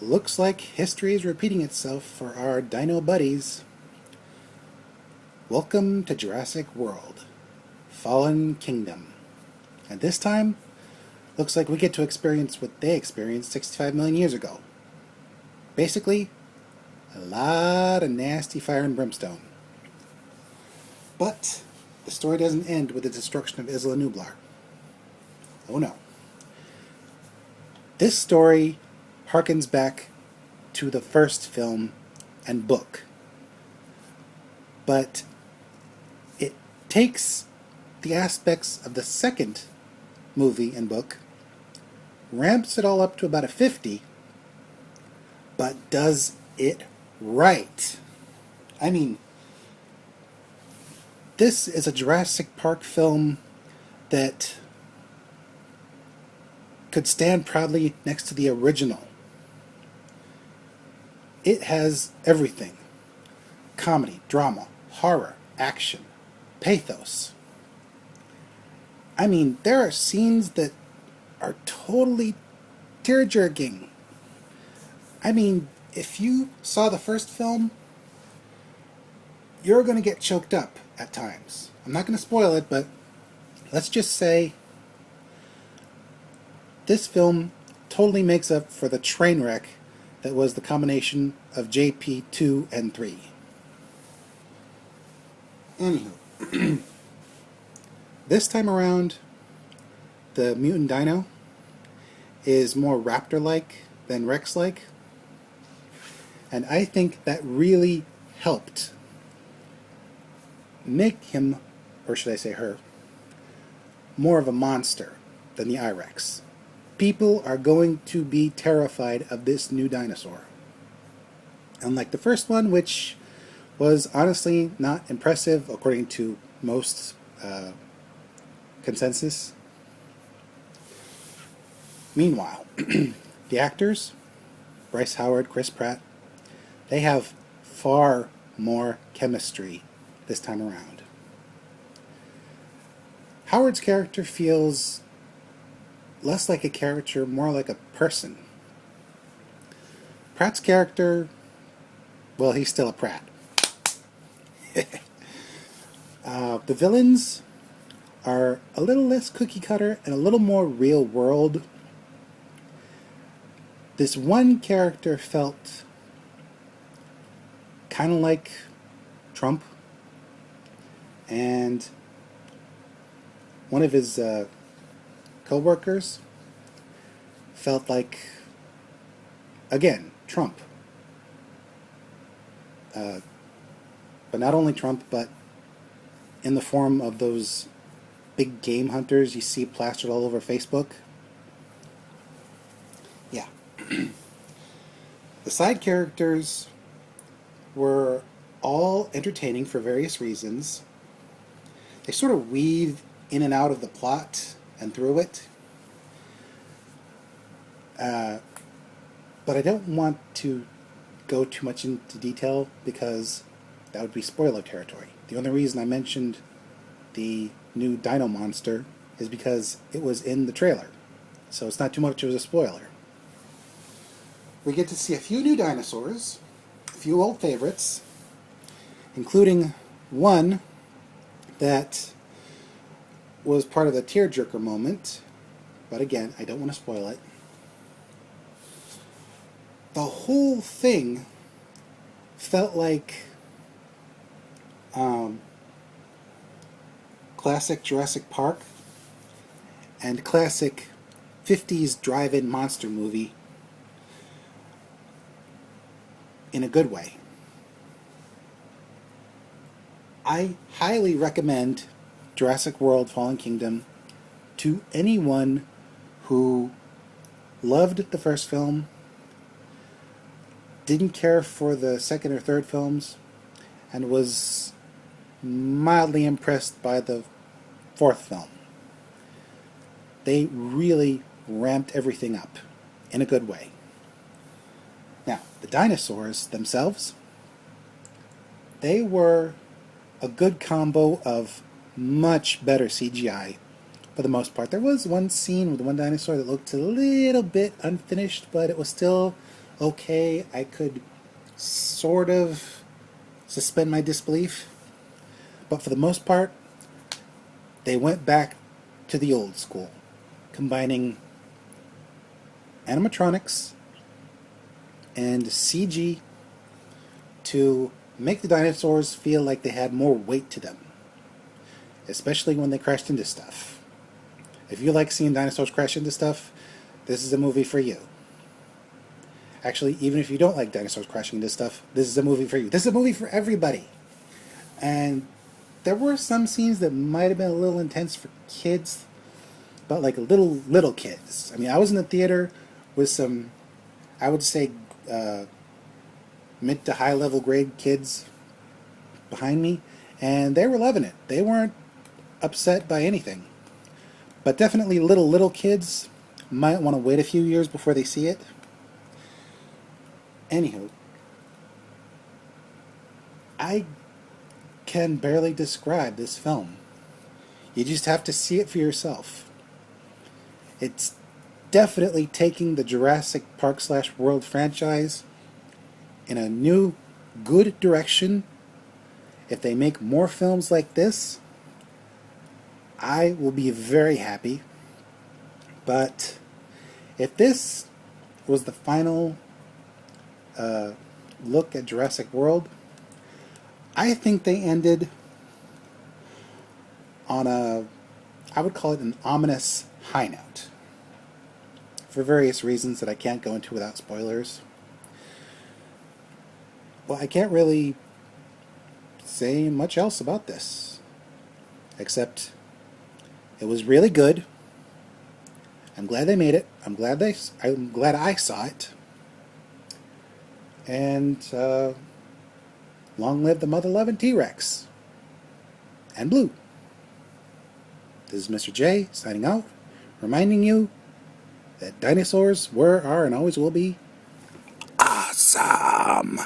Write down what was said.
Looks like history is repeating itself for our dino buddies. Welcome to Jurassic World, Fallen Kingdom. And this time, looks like we get to experience what they experienced 65 million years ago. Basically, a lot of nasty fire and brimstone. But the story doesn't end with the destruction of Isla Nublar. Oh no. This story harkens back to the first film and book. But it takes the aspects of the second movie and book, ramps it all up to about a 50, but does it right. I mean, this is a Jurassic Park film that could stand proudly next to the original. It has everything: comedy, drama, horror, action, pathos. I mean, there are scenes that are totally tear-jerking. I mean, if you saw the first film, you're going to get choked up at times. I'm not going to spoil it, but let's just say this film totally makes up for the train wreck that was the combination of JP 2 and 3. Anywho, this time around, the mutant dino is more raptor-like than Rex-like, and I think that really helped make him, or should I say her, more of a monster than the I-Rex. People are going to be terrified of this new dinosaur. Unlike the first one, which was honestly not impressive according to most consensus. Meanwhile, the actors, Bryce Howard, Chris Pratt, they have far more chemistry this time around. Howard's character feels less like a character, more like a person. Pratt's character, well, he's still a Pratt. The villains are a little less cookie cutter and a little more real world. This one character felt kind of like Trump, and one of his co-workers felt like, again, Trump. But not only Trump, but in the form of those big game hunters you see plastered all over Facebook. Yeah. The side characters were all entertaining for various reasons. They sort of weave in and out of the plot and through it. But I don't want to go too much into detail because that would be spoiler territory. The only reason I mentioned the new dino monster is because it was in the trailer. So it's not too much of a spoiler. We get to see a few new dinosaurs, a few old favorites, including one that was part of the tearjerker moment, but again, I don't want to spoil it. The whole thing felt like classic Jurassic Park and classic 50s drive-in monster movie in a good way. I highly recommend Jurassic World Fallen Kingdom to anyone who loved the first film, didn't care for the second or third films, and was mildly impressed by the fourth film. They really ramped everything up in a good way. Now, the dinosaurs themselves, they were a good combo of much better CGI for the most part. There was one scene with one dinosaur that looked a little bit unfinished, but it was still okay, I could sort of suspend my disbelief. But for the most part, they went back to the old school, combining animatronics and CG to make the dinosaurs feel like they had more weight to them, especially when they crashed into stuff. If you like seeing dinosaurs crash into stuff, this is a movie for you. Actually, even if you don't like dinosaurs crashing into stuff, this is a movie for you. This is a movie for everybody. And there were some scenes that might have been a little intense for kids, but like little kids. I mean, I was in the theater with some, I would say, mid to high level grade kids behind me, and they were loving it. They weren't upset by anything. But definitely little kids might want to wait a few years before they see it. Anywho, I can barely describe this film. You just have to see it for yourself. It's definitely taking the Jurassic Park / World franchise in a new, good direction. If they make more films like this, I will be very happy. But if this was the final look at Jurassic World, I think they ended on I would call it an ominous high note, for various reasons that I can't go into without spoilers. Well, I can't really say much else about this, except it was really good. I'm glad they made it. I'm glad I saw it. And long live the MUTHALOVIN T-Rex and Blue. This is Mr. J signing out, reminding you that dinosaurs were, are, and always will be awesome.